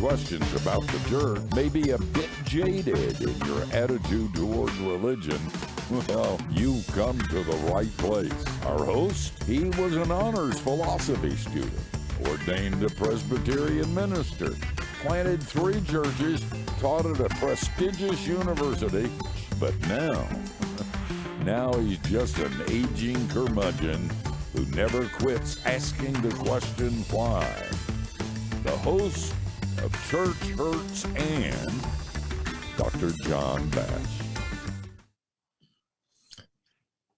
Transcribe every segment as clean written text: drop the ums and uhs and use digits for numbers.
questions about the church may be a bit jaded in your attitude toward religion, well, you've come to the right place. Our host, he was an honors philosophy student, ordained a Presbyterian minister, planted 3 churches, taught at a prestigious university, but now he's just an aging curmudgeon who never quits asking the question why. The host of Church Hurts and Dr. John Bash.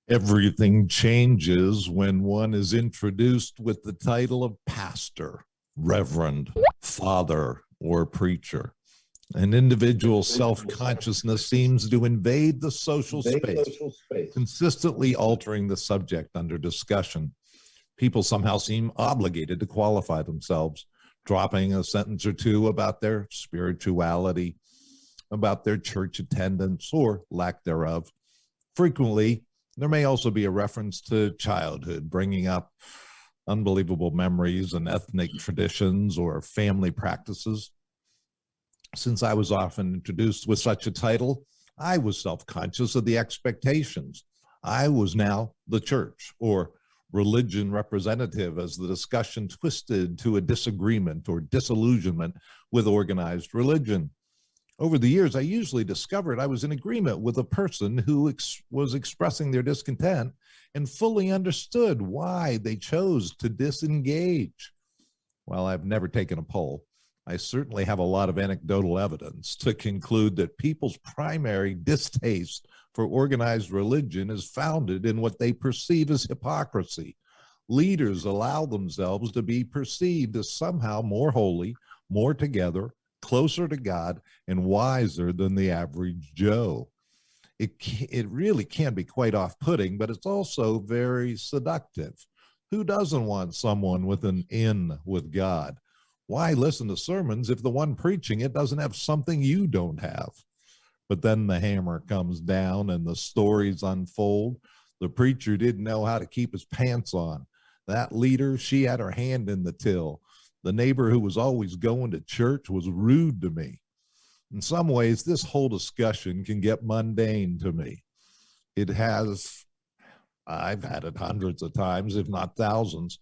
Everything changes when one is introduced with the title of pastor, reverend, father, or preacher. An individual's self-consciousness seems to invade the social space, consistently altering the subject under discussion. People somehow seem obligated to qualify themselves, dropping a sentence or two about their spirituality, about their church attendance or lack thereof. Frequently, there may also be a reference to childhood, bringing up unbelievable memories and ethnic traditions or family practices. Since I was often introduced with such a title, I was self-conscious of the expectations. I was now the church or religion representative as the discussion twisted to a disagreement or disillusionment with organized religion. Over the years, I usually discovered I was in agreement with a person who was expressing their discontent and fully understood why they chose to disengage. While I've never taken a poll, I certainly have a lot of anecdotal evidence to conclude that people's primary distaste for organized religion is founded in what they perceive as hypocrisy. Leaders allow themselves to be perceived as somehow more holy, more together, closer to God, and wiser than the average Joe. It really can be quite off-putting, but it's also very seductive. Who doesn't want someone with an in with God? Why listen to sermons if the one preaching it doesn't have something you don't have? But then the hammer comes down and the stories unfold. The preacher didn't know how to keep his pants on. That leader, she had her hand in the till. The neighbor who was always going to church was rude to me. In some ways, this whole discussion can get mundane to me. It has. I've had it hundreds of times, if not thousands,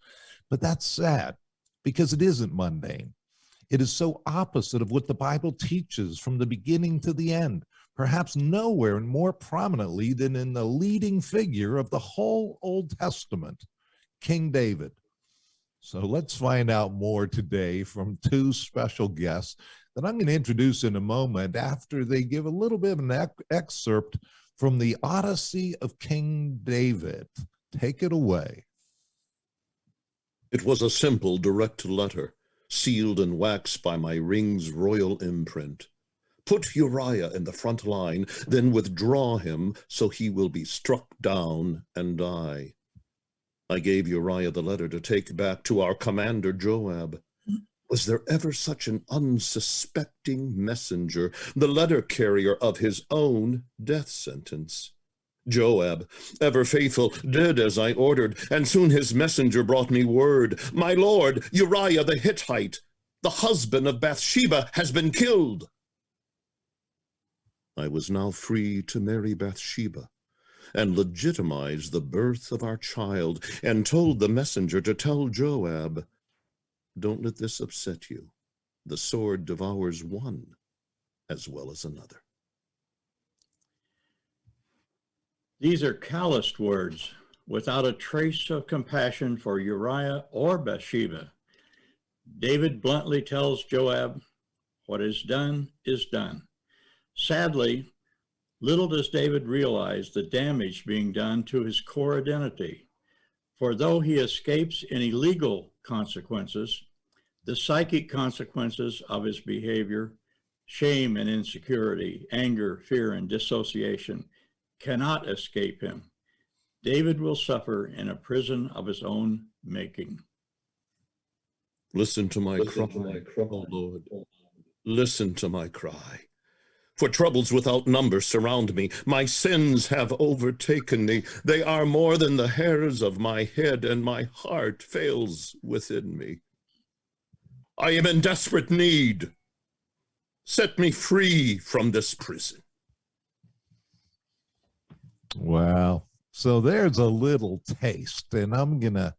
but that's sad because it isn't mundane. It is so opposite of what the Bible teaches from the beginning to the end, perhaps nowhere more prominently than in the leading figure of the whole Old Testament, King David. So let's find out more today from 2 special guests that I'm going to introduce in a moment after they give a little bit of an excerpt from the Odyssey of King David. Take it away. It was a simple, direct letter, sealed in wax by my ring's royal imprint. Put Uriah in the front line, then withdraw him so he will be struck down and die. I gave Uriah the letter to take back to our commander Joab. Was there ever such an unsuspecting messenger, the letter carrier of his own death sentence? Joab, ever faithful, did as I ordered, and soon his messenger brought me word. My lord, Uriah the Hittite, the husband of Bathsheba, has been killed. I was now free to marry Bathsheba and legitimize the birth of our child, and told the messenger to tell Joab, don't let this upset you. The sword devours one as well as another. These are calloused words, without a trace of compassion for Uriah or Bathsheba. David bluntly tells Joab, what is done is done. Sadly, little does David realize the damage being done to his core identity. For though he escapes any legal consequences, the psychic consequences of his behavior, shame and insecurity, anger, fear, and dissociation, cannot escape him. David will suffer in a prison of his own making. Listen to my cry, O Lord. Listen to my cry. For troubles without number surround me. My sins have overtaken me. They are more than the hairs of my head, and my heart fails within me. I am in desperate need. Set me free from this prison. Wow. So there's a little taste, and I'm going to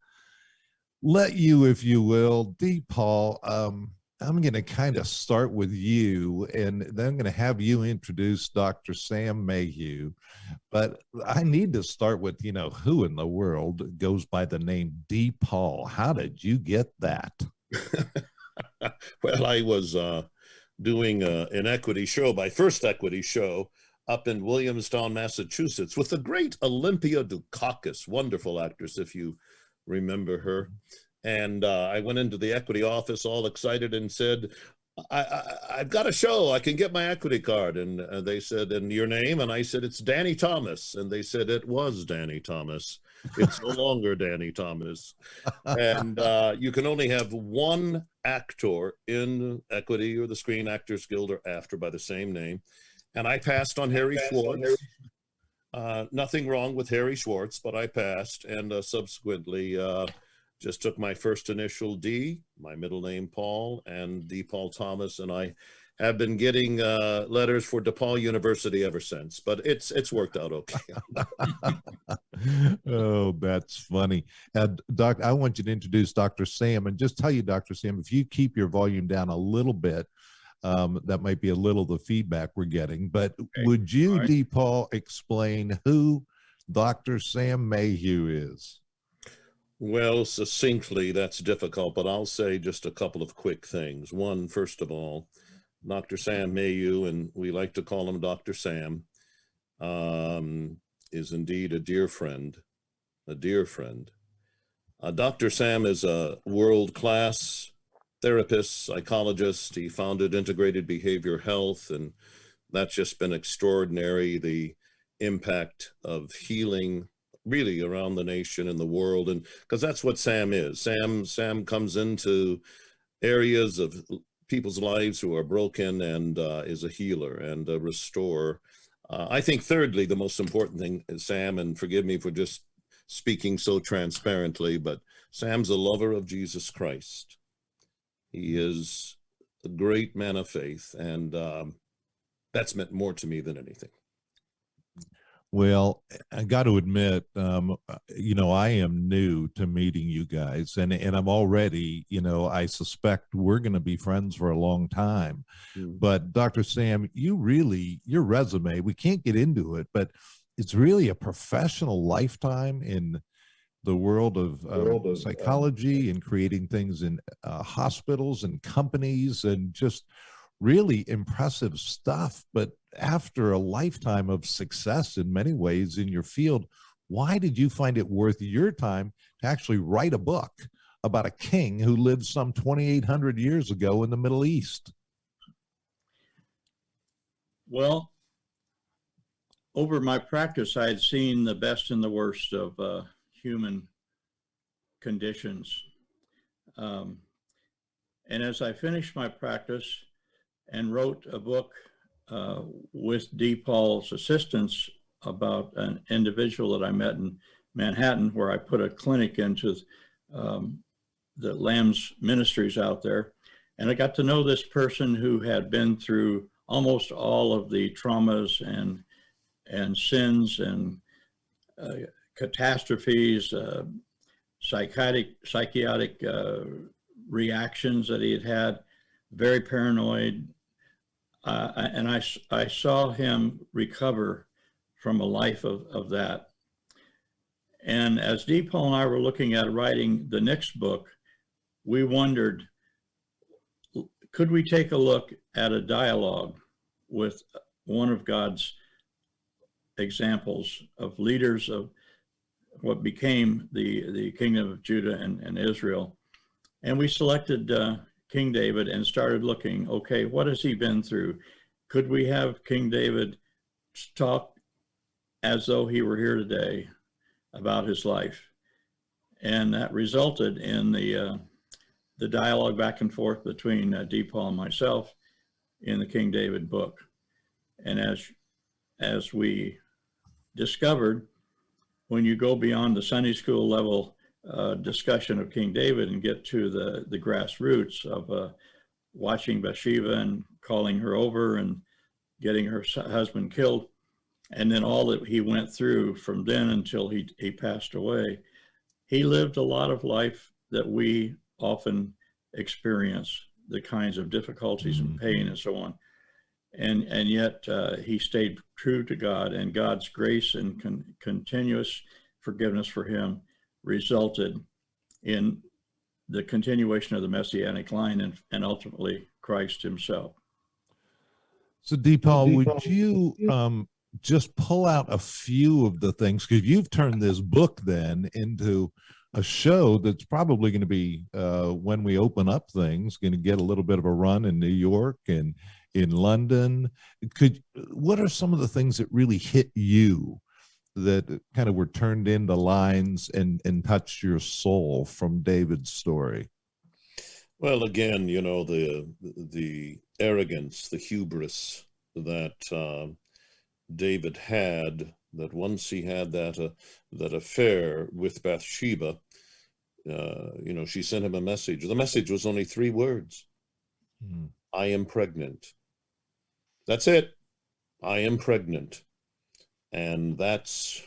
let you, if you will, D. Paul, I'm going to kind of start with you, and then I'm going to have you introduce Dr. Sam Mayhew. But I need to start with, who in the world goes by the name D. Paul? How did you get that? Well, I was doing an equity show, my first equity show, up in Williamstown, Massachusetts, with the great Olympia Dukakis, wonderful actress, if you remember her. And I went into the equity office all excited and said, I've got a show. I can get my equity card. And they said, and your name? And I said, it's Danny Thomas. And they said, it was Danny Thomas. It's no longer Danny Thomas. And you can only have one actor in equity or the Screen Actors Guild or after by the same name. And I passed on Harry Schwartz. Nothing wrong with Harry Schwartz, but I passed, and subsequently just took my first initial D, my middle name Paul, and D. Paul Thomas, and I have been getting letters for DePaul University ever since, but it's worked out okay. Oh, that's funny. Doc, I want you to introduce Dr. Sam, and just tell you, Dr. Sam, if you keep your volume down a little bit, that might be a little the feedback we're getting, but okay. Would you, right, D. Paul, explain who Dr. Sam Mayhew is? Well, succinctly, that's difficult, but I'll say just a couple of quick things. One, first of all, Dr. Sam Mayhew, and we like to call him Dr. Sam, is indeed a dear friend, a dear friend. Dr. Sam is a world-class therapist, psychologist. He founded Integrated Behavior Health, and that's just been extraordinary, the impact of healing really around the nation and the world. And because that's what Sam is. Sam comes into areas of people's lives who are broken and is a healer and a restorer. I think thirdly, the most important thing is Sam, and forgive me for just speaking so transparently, but Sam's a lover of Jesus Christ. He is a great man of faith, and that's meant more to me than anything. Well, I got to admit, I am new to meeting you guys, and I'm already, I suspect we're going to be friends for a long time. But Dr. Sam, your resume, we can't get into it, but it's really a professional lifetime in the world of psychology and creating things in hospitals and companies, and just really impressive stuff. But after a lifetime of success in many ways in your field, why did you find it worth your time to actually write a book about a king who lived some 2,800 years ago in the Middle East? Well, over my practice, I had seen the best and the worst of human conditions. And as I finished my practice and wrote a book with D. Paul's assistance about an individual that I met in Manhattan, where I put a clinic into the Lamb's Ministries out there. And I got to know this person who had been through almost all of the traumas and sins and catastrophes, psychotic reactions that he had, very paranoid. And I saw him recover from a life of that. And as D. Paul and I were looking at writing the next book, we wondered, could we take a look at a dialogue with one of God's examples of leaders of what became the kingdom of Judah and Israel? And we selected King David and started looking, okay, what has he been through? Could we have King David talk as though he were here today about his life? And that resulted in the dialogue back and forth between D. Paul and myself in the King David book. And as we discovered, when you go beyond the Sunday school level discussion of King David and get to the grassroots of watching Bathsheba and calling her over and getting her husband killed, and then all that he went through from then until he passed away. He lived a lot of life that we often experience, the kinds of difficulties and pain and so on. And yet he stayed true to God, and God's grace and continuous forgiveness for him resulted in the continuation of the Messianic line and ultimately Christ himself. So, Deepal, would you just pull out a few of the things, because you've turned this book then into a show that's probably going to be, when we open up things, going to get a little bit of a run in New York and in London. What are some of the things that really hit you, that kind of were turned into lines and touched your soul from David's story? Well, again, you know, the arrogance, the hubris that David had, that once he had that affair with Bathsheba, you know, she sent him a message. The message was only 3 words. I am pregnant. That's it. I am pregnant. And that's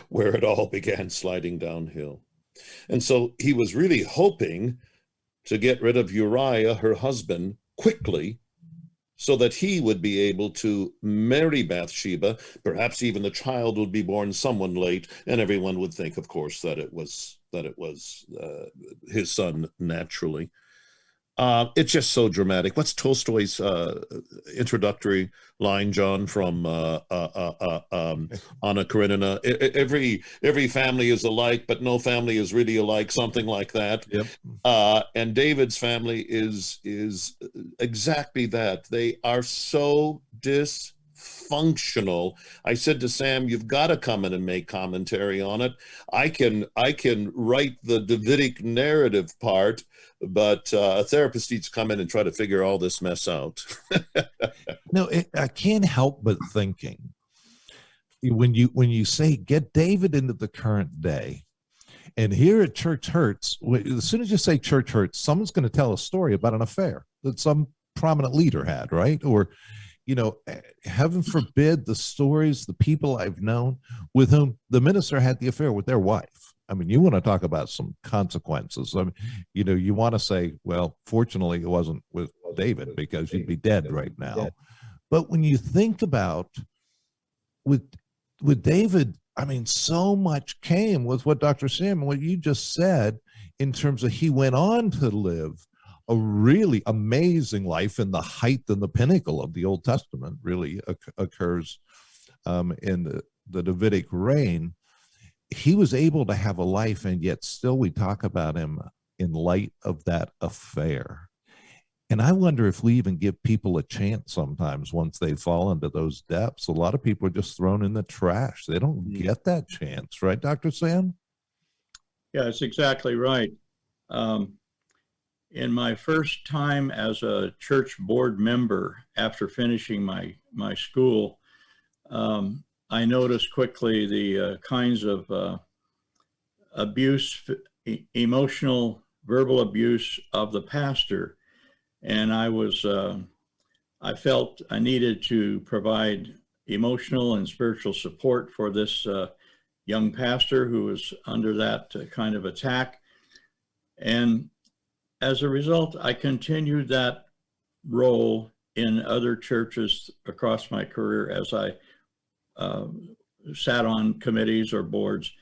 where it all began sliding downhill. And so he was really hoping to get rid of Uriah, her husband, quickly, so that he would be able to marry Bathsheba. Perhaps even the child would be born someone late, and everyone would think, of course, that it was his son naturally. It's just so dramatic. What's Tolstoy's introductory line, John, from Anna Karenina? Every family is alike, but no family is really alike, something like that. Yep. And David's family is exactly that. They are so dysfunctional. I said to Sam, you've got to come in and make commentary on it. I can write the Davidic narrative part, but a therapist needs to come in and try to figure all this mess out. No, I can't help but thinking, when you say get David into the current day, and here at Church Hurts, as soon as you say Church Hurts, someone's going to tell a story about an affair that some prominent leader had, right? Or, you know, heaven forbid, the stories, the people I've known with whom the minister had the affair with their wife. I mean, you want to talk about some consequences. I mean, you know, you want to say, well, fortunately, it wasn't with David, because you'd be dead right now. But when you think about with David, I mean, so much came with what Dr. Sam, what you just said, in terms of he went on to live a really amazing life, in the height and the pinnacle of the Old Testament really occurs in the Davidic reign. He was able to have a life, and yet still we talk about him in light of that affair. And I wonder if we even give people a chance sometimes once they fall into those depths. A lot of people are just thrown in the trash. They don't get that chance, right, Dr. Sam? Yeah, that's exactly right. In my first time as a church board member after finishing my school, I noticed quickly the kinds of abuse, emotional, verbal abuse of the pastor. And I felt I needed to provide emotional and spiritual support for this young pastor who was under that kind of attack. And as a result, I continued that role in other churches across my career as I sat on committees or boards,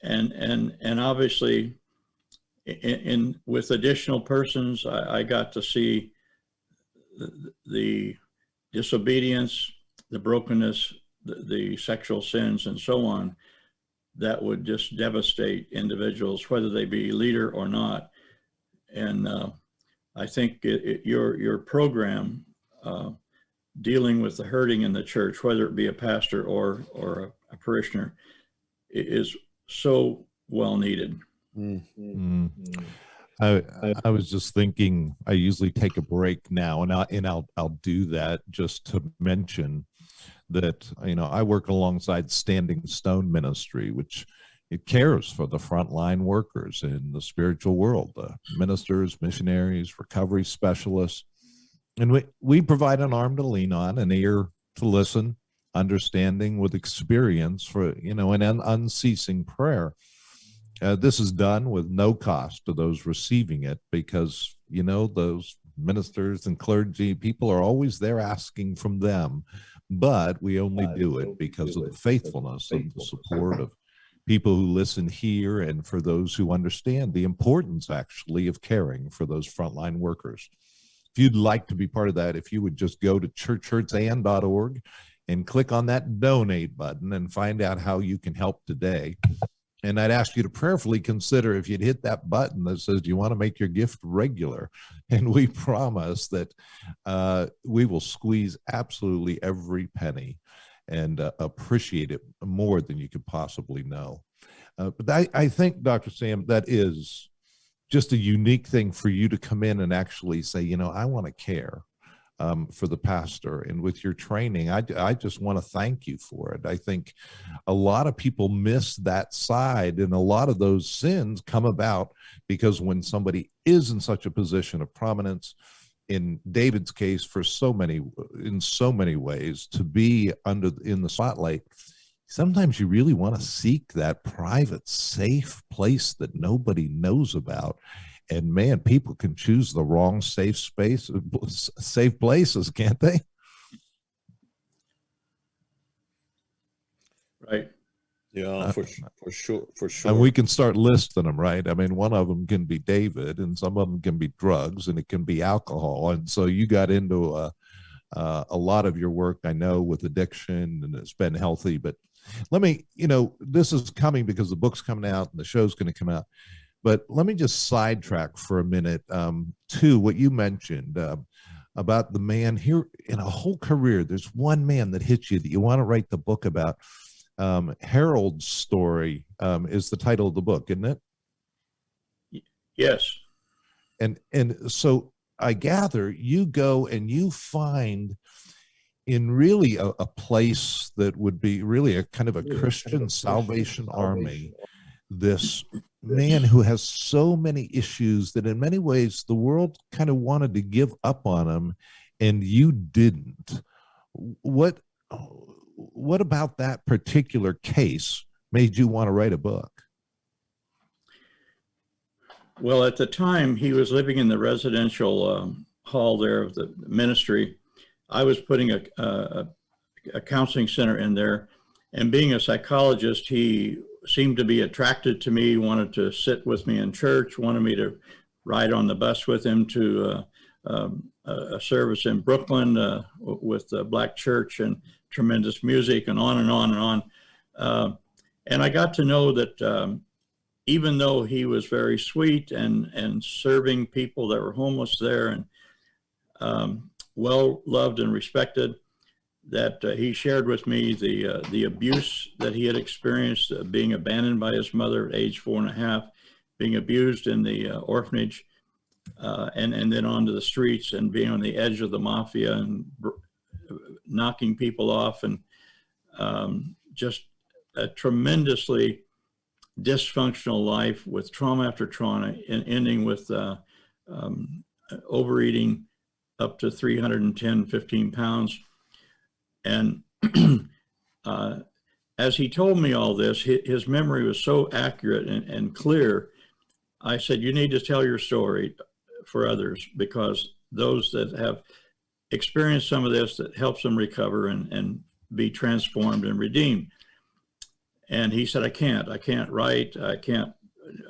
and obviously with additional persons, I got to see the disobedience, the brokenness, the sexual sins, and so on, that would just devastate individuals, whether they be leader or not. And I think your program dealing with the hurting in the church, whether it be a pastor or a parishioner, is so well needed. Mm-hmm. I was just thinking, I usually take a break now, and I'll do that just to mention that, you know, I work alongside Standing Stone Ministry, which It cares for the frontline workers in the spiritual world, the ministers, missionaries, recovery specialists. And we provide an arm to lean on, an ear to listen, understanding with experience for, an unceasing prayer. This is done with no cost to those receiving it because, those ministers and clergy, people are always there asking from them. But we only do it because of the faithfulness and the support of people who listen here and for those who understand the importance, actually, of caring for those frontline workers. If you'd like to be part of that, if you would just go to churchhurtsan.org and click on that donate button and find out how you can help today. And I'd ask you to prayerfully consider if you'd hit that button that says, do you want to make your gift regular? And we promise that we will squeeze absolutely every penny and appreciate it more than you could possibly know. But I think, Dr. Sam, that is just a unique thing for you to come in and actually say, I want to care for the pastor. And with your training, I just want to thank you for it. I think a lot of people miss that side, and a lot of those sins come about because when somebody is in such a position of prominence, in David's case, in so many ways, to be in the spotlight, sometimes you really want to seek that private, safe place that nobody knows about. And man, people can choose the wrong safe places, can't they? Right. Yeah, for sure. And we can start listing them, right? I mean, one of them can be David, and some of them can be drugs, and it can be alcohol. And so you got into a lot of your work, I know, with addiction, and it's been healthy. But let me, this is coming because the book's coming out and the show's going to come out. But let me just sidetrack for a minute to what you mentioned about the man here in a whole career. There's one man that hits you that you want to write the book about. Harold's story is the title of the book, isn't it? Yes. And so I gather you go and you find in really a place that would be really a kind of a Christian Salvation Army, this man who has so many issues that in many ways the world kind of wanted to give up on him, and you didn't. What about that particular case made you want to write a book? Well, at the time he was living in the residential hall there of the ministry. I was putting a counseling center in there, and being a psychologist, he seemed to be attracted to me, wanted to sit with me in church, wanted me to ride on the bus with him to a service in Brooklyn with the Black church and tremendous music, and on and on and on. And I got to know that even though he was very sweet and serving people that were homeless there and well loved and respected, that he shared with me the abuse that he had experienced, being abandoned by his mother at age 4.5, being abused in the orphanage, and then onto the streets and being on the edge of the mafia and knocking people off, and just a tremendously dysfunctional life with trauma after trauma, and ending with overeating up to 15 pounds. And as he told me all this, his memory was so accurate and clear. I said, you need to tell your story for others, because those that have experienced some of this, that helps them recover and be transformed and redeemed. And he said, I can't write, I can't.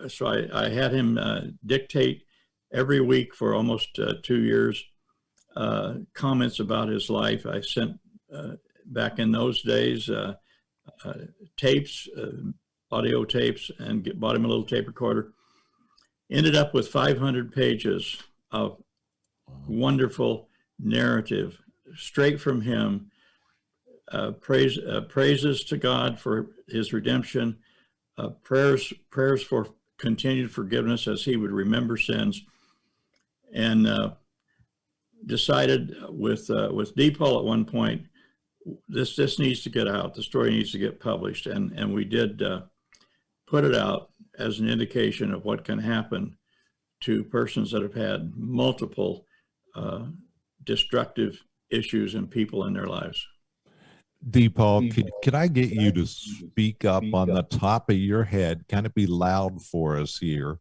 So I had him dictate every week for almost 2 years, comments about his life. I sent back in those days tapes, audio tapes, and bought him a little tape recorder. Ended up with 500 pages of wonderful narrative straight from him, praises to God for his redemption, prayers for continued forgiveness as he would remember sins, and decided with Deepal at one point, this needs to get out. The story needs to get published, and we did put it out as an indication of what can happen to persons that have had multiple destructive issues and people in their lives. Deepak, could I get you to speak up on the top of your head, kind of be loud for us here?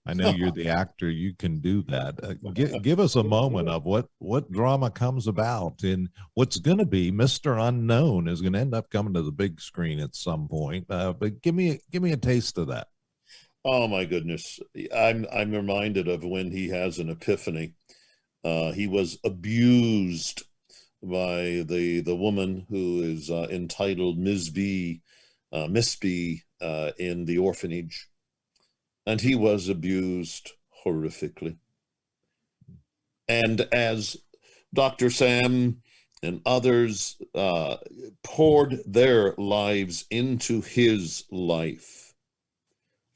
I know you're the actor, you can do that. Give us a moment of what drama comes about, and what's going to be Mr. Unknown is going to end up coming to the big screen at some point. But give me a taste of that. Oh my goodness. I'm reminded of when he has an epiphany. He was abused by the woman who is entitled Miss B in the orphanage. And he was abused horrifically. And as Dr. Sam and others poured their lives into his life,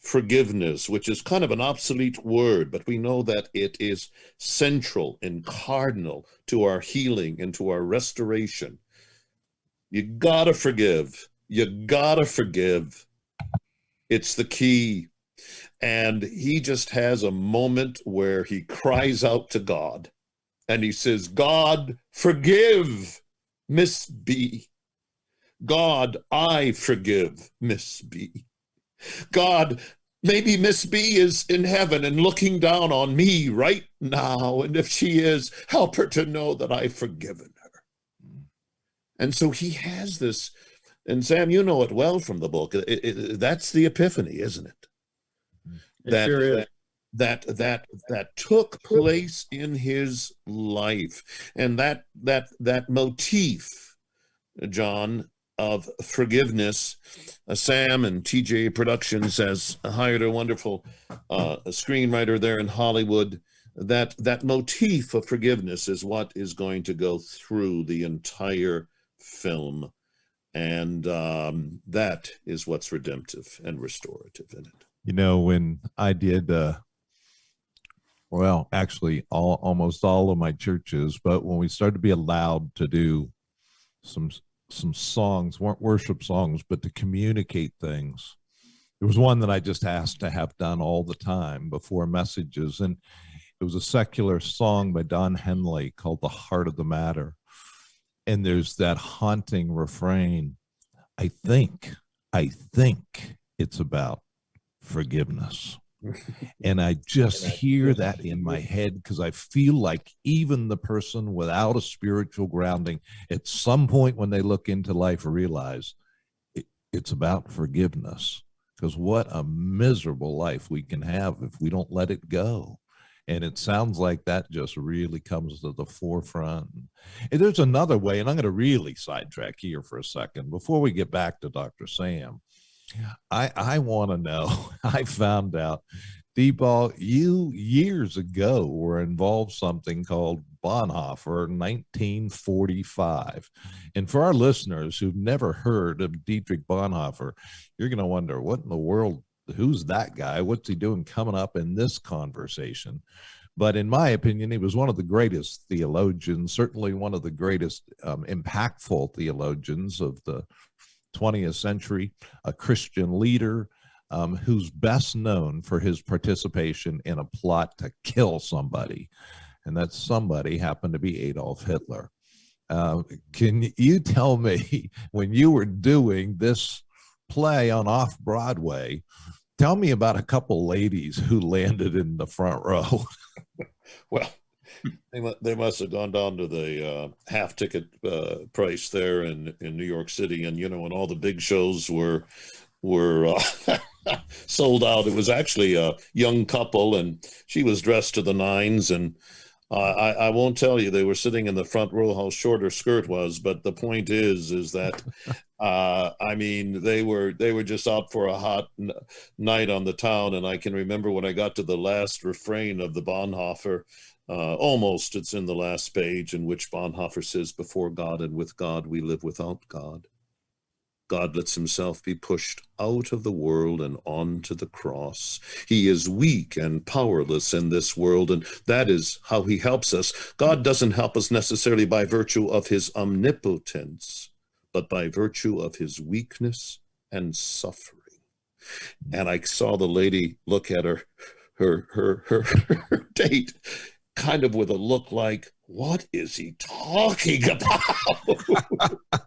forgiveness, which is kind of an obsolete word, but we know that it is central and cardinal to our healing and to our restoration. You gotta forgive. You gotta forgive. It's the key. And he just has a moment where he cries out to God and he says, God, forgive Miss B. God, I forgive Miss B. God, maybe Miss B is in heaven and looking down on me right now. And if she is, help her to know that I've forgiven her. And so he has this, and Sam, you know it well from the book. That's the epiphany, isn't it? It sure is. That took place in his life. And that motif, John, of forgiveness, Sam and TJ Productions has hired a wonderful screenwriter there in Hollywood. That motif of forgiveness is what is going to go through the entire film. And that is what's redemptive and restorative in it. You know, when I did, well, actually almost all of my churches, but when we started to be allowed to do some songs, weren't worship songs, but to communicate things. There was one that I just asked to have done all the time before messages. And it was a secular song by Don Henley called The Heart of the Matter. And there's that haunting refrain. I think it's about forgiveness. And I just hear that in my head because I feel like even the person without a spiritual grounding at some point when they look into life realize it's about forgiveness, because what a miserable life we can have if we don't let it go. And it sounds like that just really comes to the forefront. And there's another way, and I'm going to really sidetrack here for a second before we get back to Dr. Sam. I want to know, I found out, Deepak, you years ago were involved something called Bonhoeffer 1945. And for our listeners who've never heard of Dietrich Bonhoeffer, you're going to wonder, what in the world, who's that guy? What's he doing coming up in this conversation? But in my opinion, he was one of the greatest theologians, certainly one of the greatest impactful theologians of the 20th century, a Christian leader who's best known for his participation in a plot to kill somebody. And that somebody happened to be Adolf Hitler. Can you tell me, when you were doing this play on Off-Broadway, tell me about a couple ladies who landed in the front row? Well, they must have gone down to the half ticket price there in New York City, and when all the big shows were sold out, it was actually a young couple, and she was dressed to the nines, and I won't tell you they were sitting in the front row how short her skirt was, but the point is that I mean, they were just out for a hot night on the town, and I can remember when I got to the last refrain of the Bonhoeffer. Almost, it's in the last page, in which Bonhoeffer says, before God and with God, we live without God. God lets himself be pushed out of the world and onto the cross. He is weak and powerless in this world, and that is how he helps us. God doesn't help us necessarily by virtue of his omnipotence, but by virtue of his weakness and suffering. And I saw the lady look at her date kind of with a look like, what is he talking about?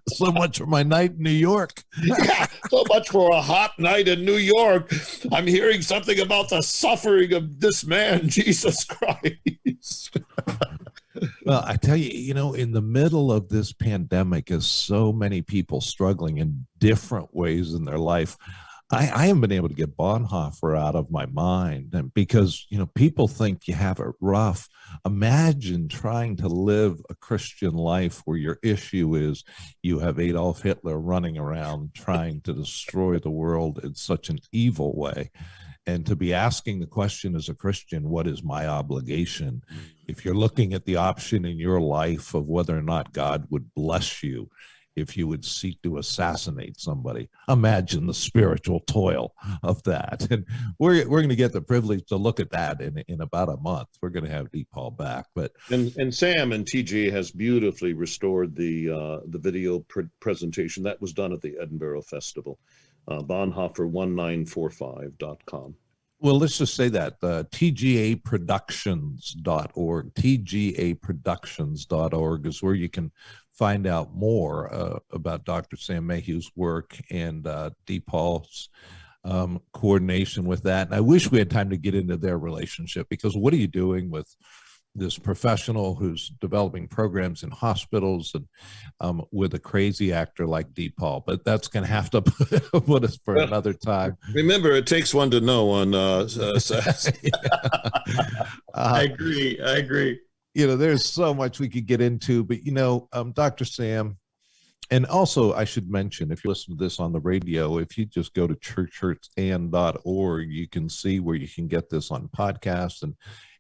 So much for my night in New York. Yeah, so much for a hot night in New York. I'm hearing something about the suffering of this man, Jesus Christ. Well, I tell you, in the middle of this pandemic, as so many people struggling in different ways in their life, I haven't been able to get Bonhoeffer out of my mind. And because, people think you have it rough. Imagine trying to live a Christian life where your issue is you have Adolf Hitler running around trying to destroy the world in such an evil way. And to be asking the question as a Christian, what is my obligation? If you're looking at the option in your life of whether or not God would bless you if you would seek to assassinate somebody, imagine the spiritual toil of that. And we're going to get the privilege to look at that in about a month. We're going to have Deepal back. But and Sam and TJ has beautifully restored the video presentation that was done at the Edinburgh Festival. Bonhoeffer1945.com. Well, let's just say that tgaproductions.org, tgaproductions.org is where you can find out more about Dr. Sam Mayhew's work and Deepal's coordination with that. And I wish we had time to get into their relationship, because what are you doing with this professional who's developing programs in hospitals and with a crazy actor like Deepal? But that's going to have to put us for another time. Remember, it takes one to know one. I agree. There's so much we could get into, but Dr. Sam, and also I should mention, if you listen to this on the radio, if you just go to churchhurtsand.org, you can see where you can get this on podcast.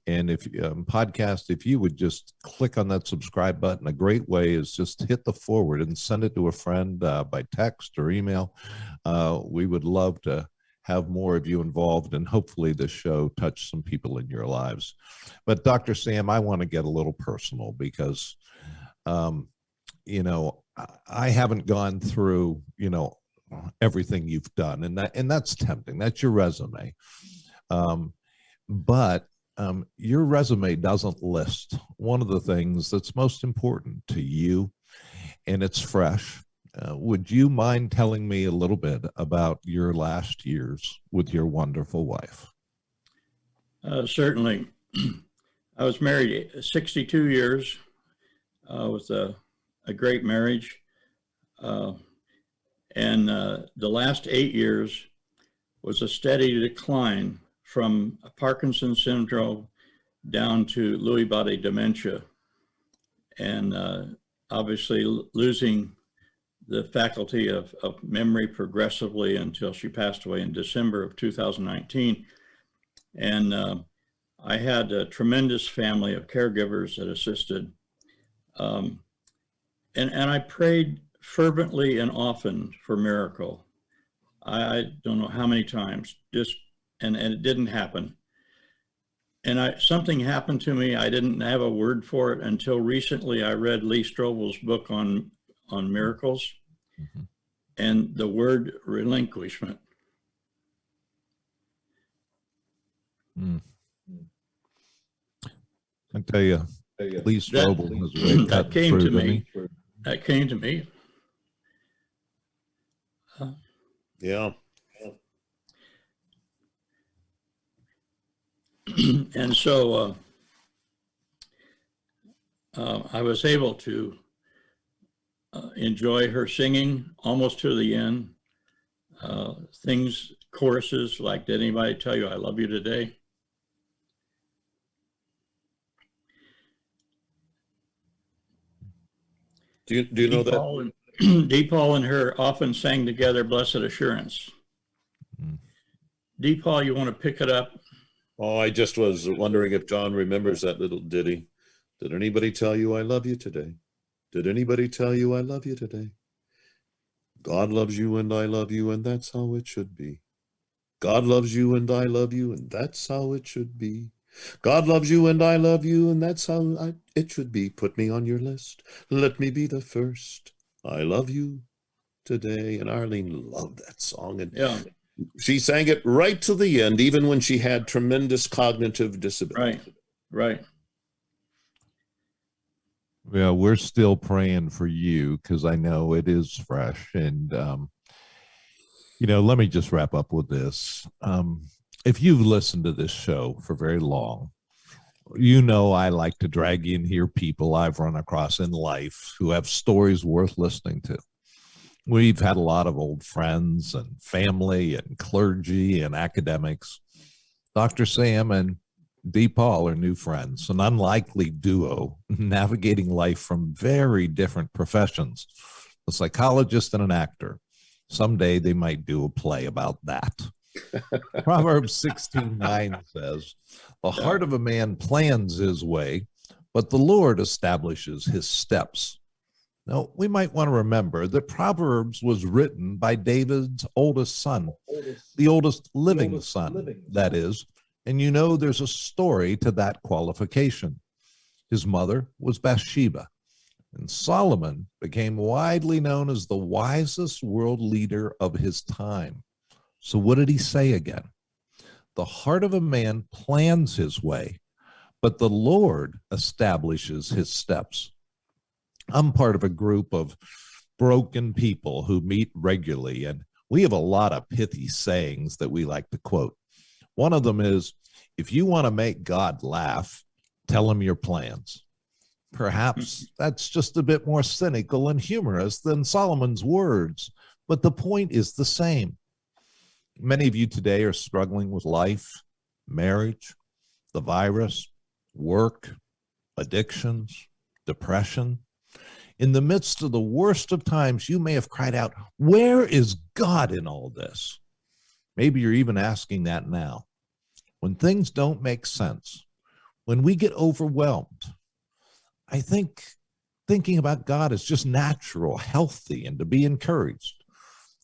And if if you would just click on that subscribe button, a great way is just hit the forward and send it to a friend by text or email. We would love to have more of you involved, and hopefully this show touched some people in your lives. But Dr. Sam, I want to get a little personal because, I haven't gone through, everything you've done, and that's tempting. That's your resume. But your resume doesn't list one of the things that's most important to you, and it's fresh. Would you mind telling me a little bit about your last years with your wonderful wife? Certainly. I was married 62 years with a great marriage. And the last 8 years was a steady decline from Parkinson's syndrome down to Lewy body dementia. And obviously losing the faculty of memory progressively until she passed away in December of 2019. And I had a tremendous family of caregivers that assisted. And I prayed fervently and often for miracle. I don't know how many times, and it didn't happen. And something happened to me. I didn't have a word for it until recently. I read Lee Strobel's book on miracles, and the word relinquishment. I tell you, Lee Strobel has really that came to me. That came to me. Yeah. And so I was able to enjoy her singing almost to the end. Choruses like, did anybody tell you I love you today? Do you know that? Deepal and her often sang together, Blessed Assurance. Deepal, you want to pick it up? Oh, I just was wondering if John remembers that little ditty. Did anybody tell you I love you today? Did anybody tell you I love you today? God loves you and I love you, and that's how it should be. God loves you and I love you, and that's how it should be. God loves you and I love you, and that's how it should be. Put me on your list. Let me be the first. I love you today. And Arlene loved that song. And yeah. She sang it right to the end, even when she had tremendous cognitive disability. Right. Well, we're still praying for you because I know it is fresh. And, let me just wrap up with this. If you've listened to this show for very long, I like to drag in here people I've run across in life who have stories worth listening to. We've had a lot of old friends and family and clergy and academics. Dr. Sam and D. Paul are new friends, an unlikely duo navigating life from very different professions, a psychologist and an actor. Someday they might do a play about that. Proverbs 16:9 says, "The heart of a man plans his way, but the Lord establishes his steps." Now, we might want to remember that Proverbs was written by David's oldest son, the oldest living son, that is. And there's a story to that qualification. His mother was Bathsheba, and Solomon became widely known as the wisest world leader of his time. So what did he say again? The heart of a man plans his way, but the Lord establishes his steps. I'm part of a group of broken people who meet regularly, and we have a lot of pithy sayings that we like to quote. One of them is, if you want to make God laugh, tell him your plans. Perhaps that's just a bit more cynical and humorous than Solomon's words, but the point is the same. Many of you today are struggling with life, marriage, the virus, work, addictions, depression. In the midst of the worst of times, you may have cried out, "Where is God in all this?" Maybe you're even asking that now. When things don't make sense, when we get overwhelmed, I think thinking about God is just natural, healthy, and to be encouraged.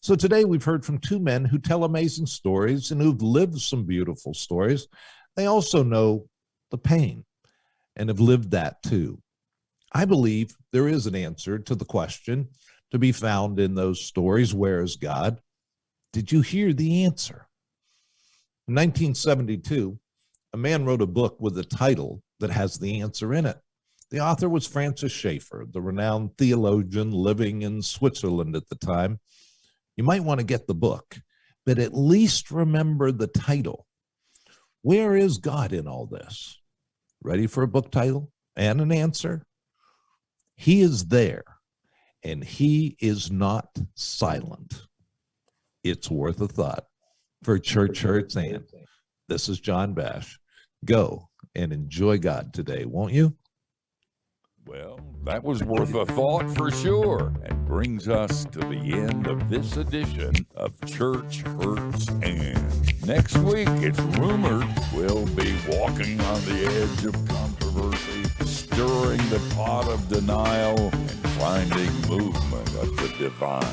So today we've heard from two men who tell amazing stories and who've lived some beautiful stories. They also know the pain and have lived that too. I believe there is an answer to the question to be found in those stories. Where is God? Did you hear the answer? In 1972, a man wrote a book with a title that has the answer in it. The author was Francis Schaeffer, the renowned theologian living in Switzerland at the time. You might want to get the book, but at least remember the title. Where is God in all this? Ready for a book title and an answer? He is there, and he is not silent. It's worth a thought. For Church Hurts and this is John Bash. Go and enjoy God today, won't you? Well, that was worth a thought for sure, and brings us to the end of this edition of Church Hurts and. Next week, it's rumored we'll be walking on the edge of controversy, stirring the pot of denial, and finding movement of the divine.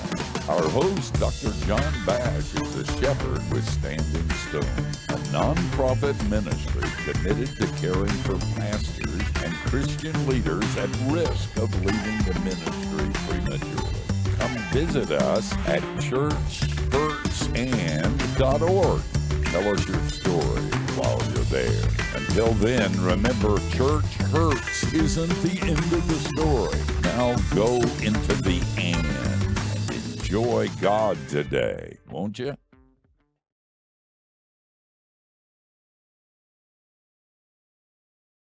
Our host, Dr. John Bash, is a shepherd with Standing Stone, a nonprofit ministry committed to caring for pastors and Christian leaders at risk of leaving the ministry prematurely. Come visit us at churchhurtsand.org. Tell us your story while you're there. Until then, remember, church hurts isn't the end of the story. Now go into the and enjoy God today, won't you?